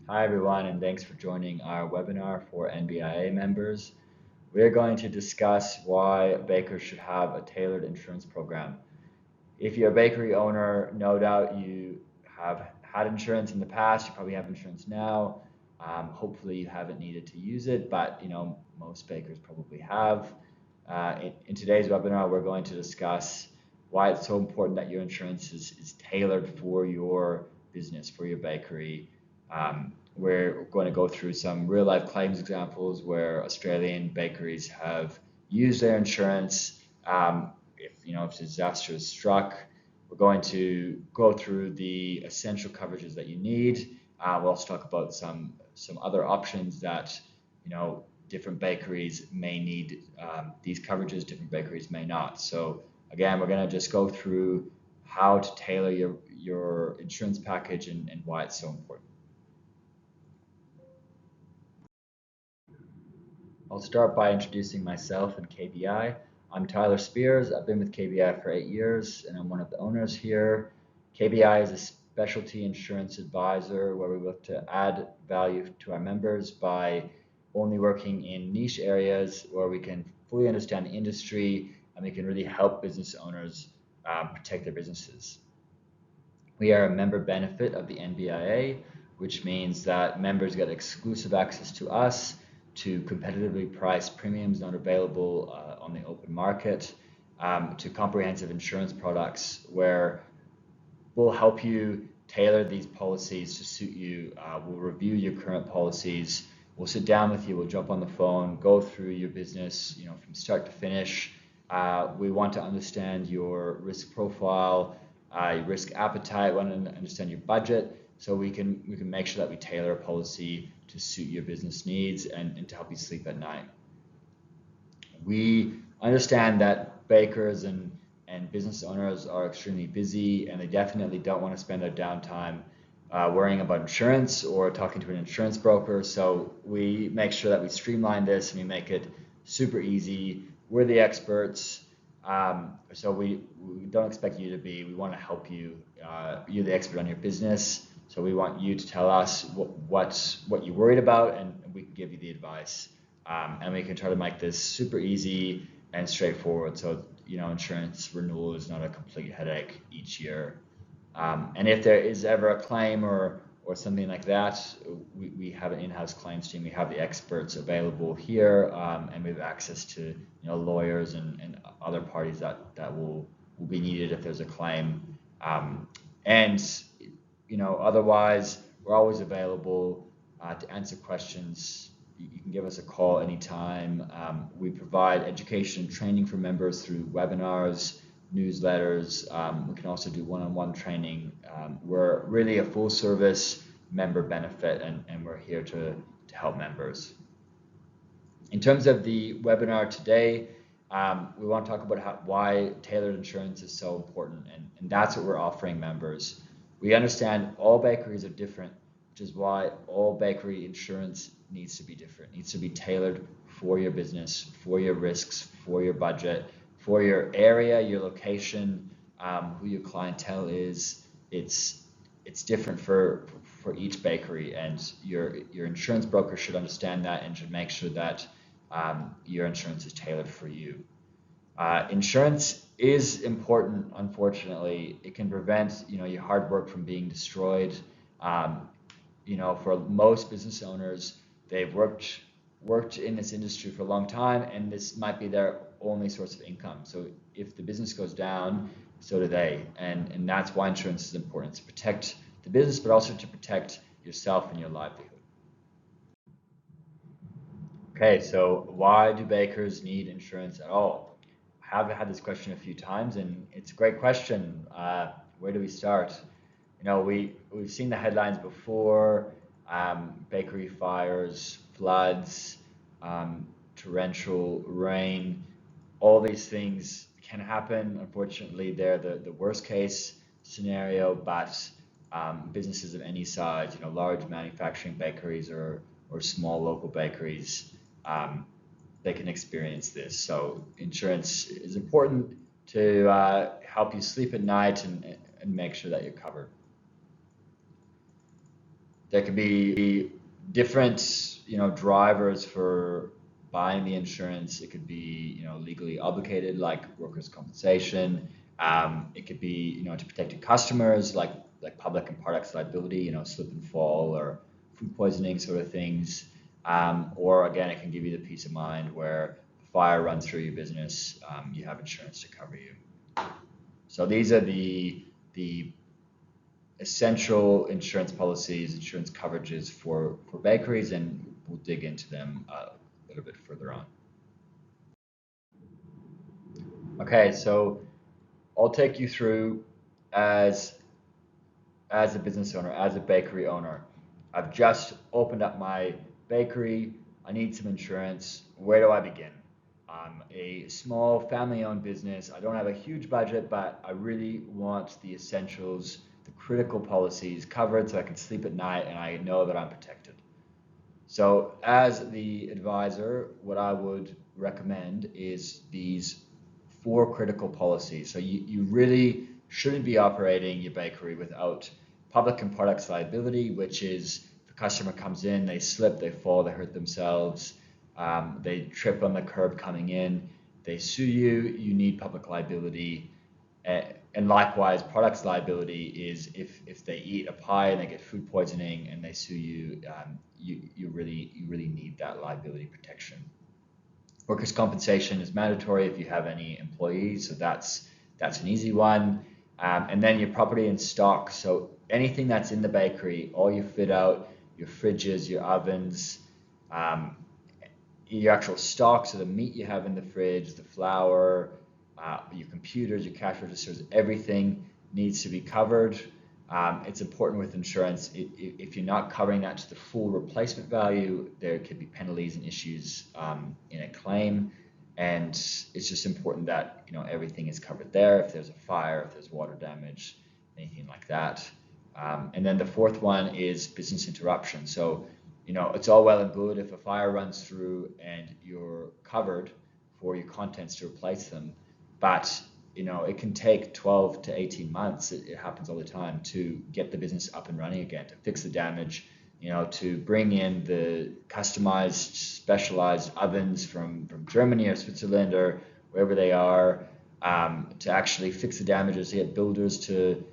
Hi everyone, and thanks for joining our webinar for NBIA members. We're going to discuss why bakers should have a tailored insurance program. If you're a bakery owner, no doubt you have had insurance in the past, you probably have insurance now. Hopefully you haven't needed to use it, but most bakers probably have. In today's webinar, we're going to discuss why it's so important that your insurance is tailored for your business, for your bakery. We're going to go through some real life claims examples where Australian bakeries have used their insurance. If disaster is struck, we're going to go through the essential coverages that you need. We'll also talk about some other options that different bakeries may need these coverages, different bakeries may not. So again, we're going to just go through how to tailor your insurance package and why it's so important. I'll start by introducing myself and KBI. I'm Tyler Spears. I've been with KBI for 8 years, and I'm one of the owners here. KBI is a specialty insurance advisor where we look to add value to our members by only working in niche areas where we can fully understand the industry and we can really help business owners protect their businesses. We are a member benefit of the NBIA, which means that members get exclusive access to us, to competitively priced premiums not available on the open market, to comprehensive insurance products where we'll help you tailor these policies to suit you. We'll review your current policies. We'll sit down with you. We'll jump on the phone, go through your business, from start to finish. We want to understand your risk profile, your risk appetite. We want to understand your budget, so we can make sure that we tailor a policy to suit your business needs and to help you sleep at night. We understand that bakers and business owners are extremely busy, and they definitely don't want to spend their downtime worrying about insurance or talking to an insurance broker. So we make sure that we streamline this and we make it super easy. We're the experts, so we don't expect you to be. We want to help you. You're the expert on your business, so we want you to tell us what you're worried about, and we can give you the advice. And we can try to make this super easy and straightforward, so insurance renewal is not a complete headache each year. And if there is ever a claim or something like that, we have an in-house claims team. We have the experts available here, and we have access to lawyers and other parties that will be needed if there's a claim. Otherwise, we're always available to answer questions. You can give us a call anytime. We provide education and training for members through webinars, newsletters. We can also do one-on-one training. We're really a full-service member benefit, and we're here to help members. In terms of the webinar today, we want to talk about why tailored insurance is so important, and that's what we're offering members. We understand all bakeries are different, which is why all bakery insurance needs to be different, needs to be tailored for your business, for your risks, for your budget, for your area, your location, who your clientele is. It's different for each bakery, and your insurance broker should understand that and should make sure that your insurance is tailored for you. Insurance is important. Unfortunately, it can prevent your hard work from being destroyed. For most business owners, they've worked in this industry for a long time, and this might be their only source of income. So if the business goes down, so do they, and that's why insurance is important, to protect the business, but also to protect yourself and your livelihood. Okay, so why do bakers need insurance at all? I have had this question a few times, and it's a great question. Where do we start? We've seen the headlines before: bakery fires, floods, torrential rain. All these things can happen. Unfortunately, they're the worst case scenario, but businesses of any size, large manufacturing bakeries or small local bakeries, they can experience this. So insurance is important to help you sleep at night and make sure that you're covered. there could be different, drivers for buying the insurance. It could be, legally obligated, like workers' compensation. It could be, to protect your customers, like public and products liability, slip and fall or food poisoning sort of things. Or again, it can give you the peace of mind where fire runs through your business, you have insurance to cover you. So these are the essential insurance policies, insurance coverages for bakeries, and we'll dig into them a little bit further on. Okay, so I'll take you through as a business owner, as a bakery owner. I've just opened up my bakery. I need some insurance. Where do I begin? I'm a small family-owned business. I don't have a huge budget, but I really want the essentials, the critical policies covered so I can sleep at night and I know that I'm protected. So as the advisor, what I would recommend is these 4 critical policies. So you really shouldn't be operating your bakery without public and products liability, which is if a customer comes in, they slip, they fall, they hurt themselves, they trip on the curb coming in, they sue you, you need public liability. And likewise, products liability is if they eat a pie and they get food poisoning and they sue you, you really need that liability protection. Workers' compensation is mandatory if you have any employees, so that's an easy one. And then your property and stock. So anything that's in the bakery, all your fit out, your fridges, your ovens, your actual stock, so the meat you have in the fridge, the flour, your computers, your cash registers, everything needs to be covered. It's important with insurance. If you're not covering that to the full replacement value, there could be penalties and issues in a claim. And it's just important that everything is covered there. If there's a fire, if there's water damage, anything like that. And then the 4th one is business interruption. So it's all well and good if a fire runs through and you're covered for your contents to replace them, but it can take 12 to 18 months. It happens all the time to get the business up and running again, to fix the damage, to bring in the customized, specialized ovens from Germany or Switzerland or wherever they are, to actually fix the damages, to get builders to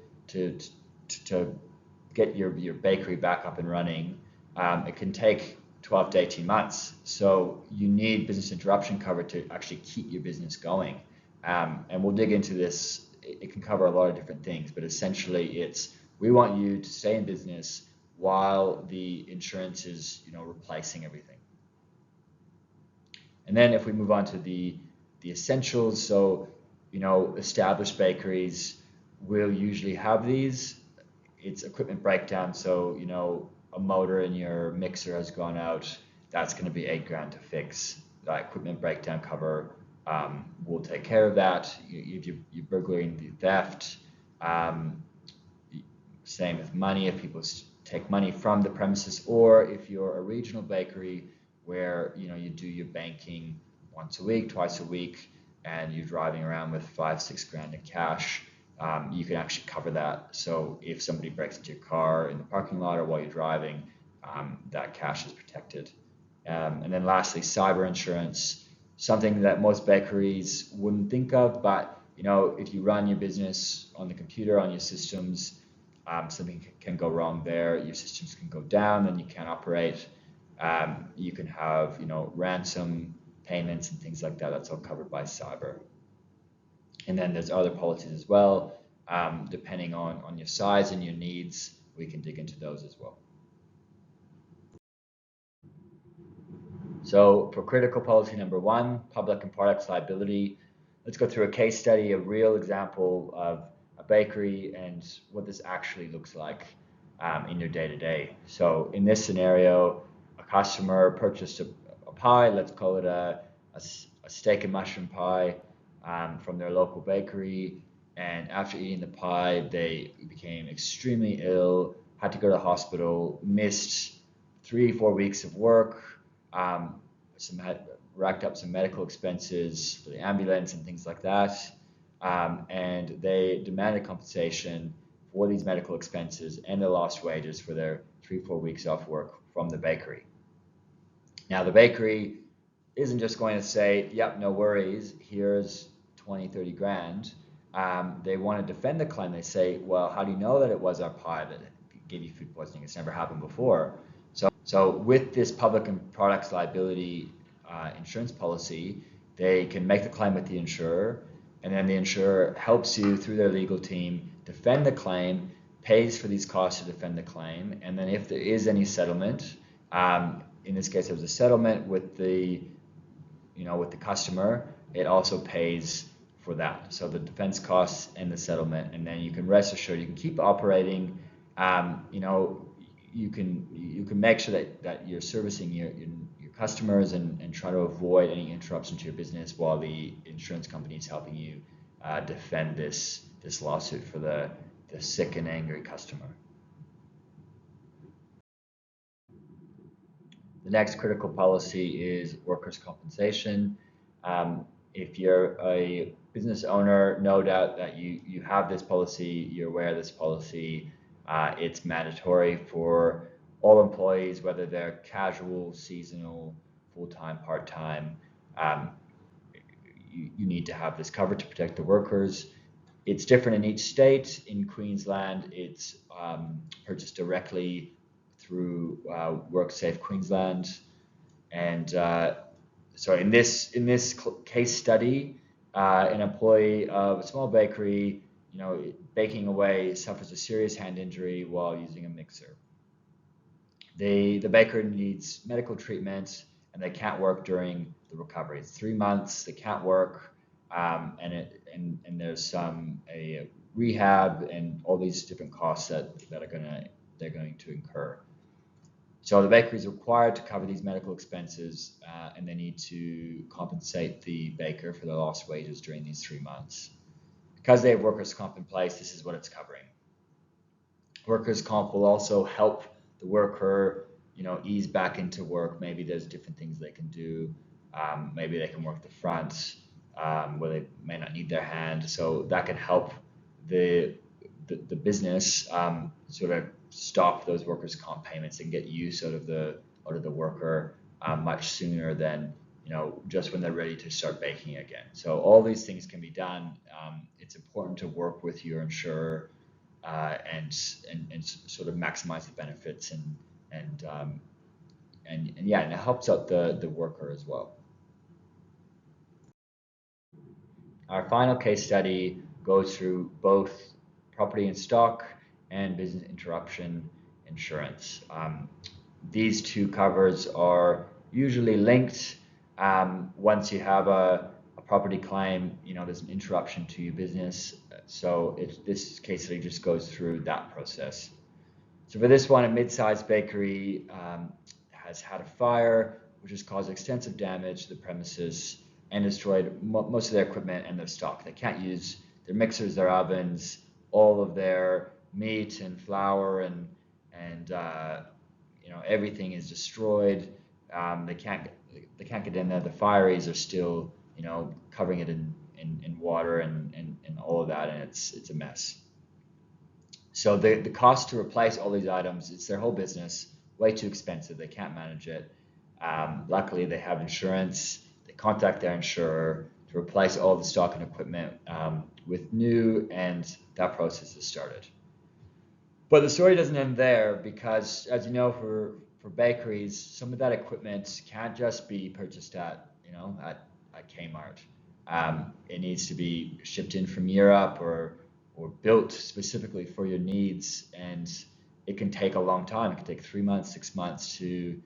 get your bakery back up and running. It can take 12 to 18 months. So you need business interruption cover to actually keep your business going. And we'll dig into this. It can cover a lot of different things, but essentially we want you to stay in business while the insurance is replacing everything. And then if we move on to the essentials, so established bakeries will usually have these. It's equipment breakdown, so a motor in your mixer has gone out, that's going to be $8,000 to fix. That equipment breakdown cover will take care of that. If you're burglaring, the theft, same with money, if people take money from the premises, or if you're a regional bakery where you do your banking once a week, twice a week, and you're driving around with $5,000-6,000 in cash, you can actually cover that. So if somebody breaks into your car in the parking lot or while you're driving, that cash is protected. And then lastly, cyber insurance, something that most bakeries wouldn't think of, but if you run your business on the computer, on your systems, something can go wrong there. Your systems can go down and you can't operate. You can have ransom payments and things like that. That's all covered by cyber. And then there's other policies as well. Depending on your size and your needs, we can dig into those as well. So for critical policy number 1, public and products liability, let's go through a case study, a real example of a bakery and what this actually looks like in your day-to-day. So in this scenario, a customer purchased a pie, let's call it a steak and mushroom pie, from their local bakery, and after eating the pie, they became extremely ill, had to go to the hospital, missed 3-4 weeks of work, racked up some medical expenses for the ambulance and things like that, and they demanded compensation for these medical expenses and the lost wages for their 3-4 weeks off work from the bakery. Now, the bakery isn't just going to say, yep, no worries, here's 20, 30 grand. They want to defend the claim. They say, well, how do you know that it was our pie that gave you food poisoning? It's never happened before. So with this public and products liability insurance policy, they can make the claim with the insurer, and then the insurer helps you through their legal team defend the claim, pays for these costs to defend the claim, and then if there is any settlement, in this case, there was a settlement with the customer, it also pays for that. So the defense costs and the settlement, and then you can rest assured you can keep operating. You can make sure that you're servicing your customers and try to avoid any interruption to your business while the insurance company is helping you defend this lawsuit for the sick and angry customer. The next critical policy is workers' compensation. If you're a business owner, no doubt that you have this policy, you're aware of this policy. It's mandatory for all employees, whether they're casual, seasonal, full-time, part-time. You need to have this covered to protect the workers. It's different in each state. In Queensland, it's purchased directly through WorkSafe Queensland, and so in this case study, an employee of a small bakery, baking away, suffers a serious hand injury while using a mixer. The baker needs medical treatment, and they can't work during the recovery. It's 3 months. They can't work, and there's some rehab and all these different costs that they're going to incur. So the bakery is required to cover these medical expenses, and they need to compensate the baker for the lost wages during these 3 months. Because they have workers' comp in place, this is what it's covering. Workers' comp will also help the worker, ease back into work. Maybe there's different things they can do. Maybe they can work the front where they may not need their hand. So that can help the business sort of stop those workers' comp payments and get use out of the worker much sooner than just when they're ready to start baking again. So all these things can be done. It's important to work with your insurer and sort of maximize the benefits and it helps out the worker as well. Our final case study goes through both property and stock and business interruption insurance. These two covers are usually linked. Once you have a property claim, there's an interruption to your business. So this case study just goes through that process. So for this one, a mid-sized bakery has had a fire, which has caused extensive damage to the premises and destroyed most of their equipment and their stock. They can't use their mixers, their ovens, all of their meat and flour and everything is destroyed. They can't get in there. The fireys are still covering it in water and all of that, and it's a mess. So the cost to replace all these items, it's their whole business, way too expensive. They can't manage it. Luckily, they have insurance. They contact their insurer to replace all the stock and equipment with new, and that process has started. But the story doesn't end there, because as you know, for bakeries, some of that equipment can't just be purchased at Kmart. It needs to be shipped in from Europe or built specifically for your needs, and it can take a long time. It can take 3 months, 6 months to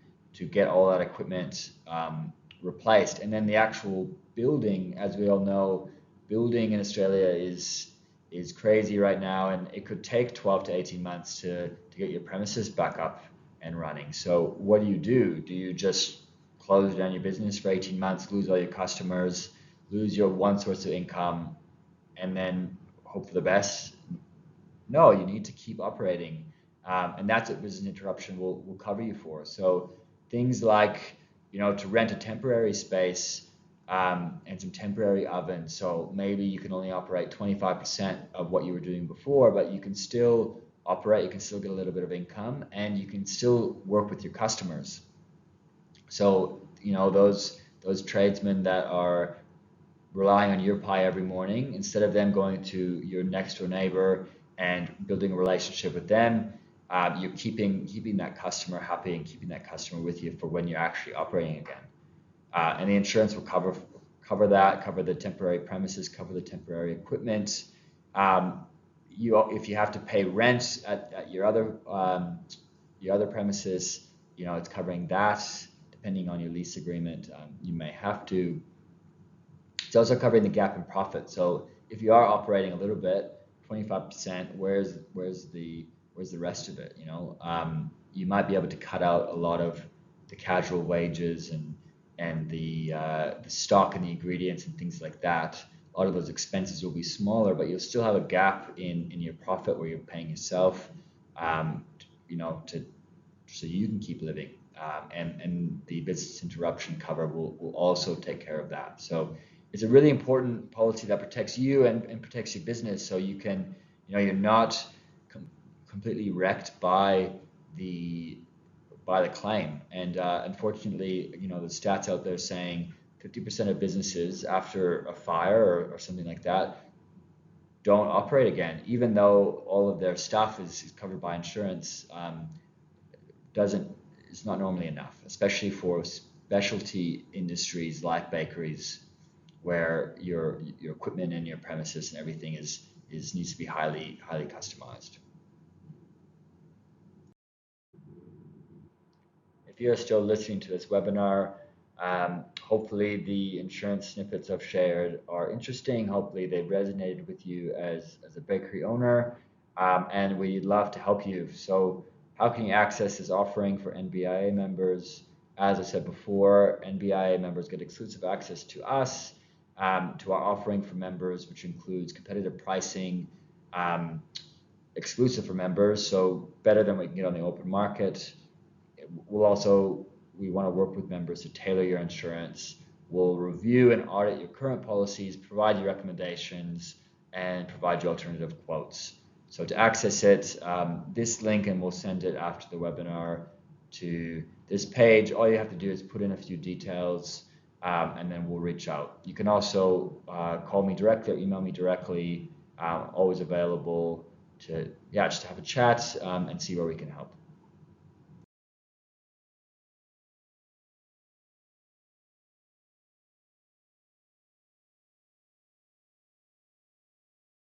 get all that equipment replaced. And then the actual building, as we all know, building in Australia is crazy right now, and it could take 12 to 18 months to get your premises back up and running. So what do? Do you just close down your business for 18 months, lose all your customers, lose your one source of income, and then hope for the best? No, you need to keep operating, and that's what business interruption will cover you for. So things like to rent a temporary space and some temporary ovens. So maybe you can only operate 25% of what you were doing before, but you can still operate, you can still get a little bit of income, and you can still work with your customers. So, those tradesmen that are relying on your pie every morning, instead of them going to your next door neighbor and building a relationship with them, you're keeping that customer happy and keeping that customer with you for when you're actually operating again. And the insurance will cover that, cover the temporary premises, cover the temporary equipment. If you have to pay rent at your other premises, it's covering that. Depending on your lease agreement, you may have to. It's also covering the gap in profit. So if you are operating a little bit, 25%, where's the rest of it? You might be able to cut out a lot of the casual wages and the stock and the ingredients and things like that. A lot of those expenses will be smaller, but you'll still have a gap in your profit where you're paying yourself, so you can keep living. And the business interruption cover will also take care of that. So it's a really important policy that protects you and protects your business, so you can, you're not completely wrecked by the claim. And unfortunately, the stats out there saying 50% of businesses after a fire or something like that don't operate again, even though all of their stuff is covered by insurance. It's not normally enough, especially for specialty industries like bakeries, where your equipment and your premises and everything needs to be highly customized. If you're still listening to this webinar, hopefully the insurance snippets I've shared are interesting. Hopefully they resonated with you as a bakery owner, and we'd love to help you. So how can you access this offering for NBIA members? As I said before, NBIA members get exclusive access to us, to our offering for members, which includes competitive pricing, exclusive for members, so better than we can get on the open market. We want to work with members to tailor your insurance. We'll review and audit your current policies, provide you recommendations, and provide you alternative quotes. So to access it, this link, and we'll send it after the webinar to this page. All you have to do is put in a few details, and then we'll reach out. You can also call me directly or email me directly. Always available to just have a chat and see where we can help.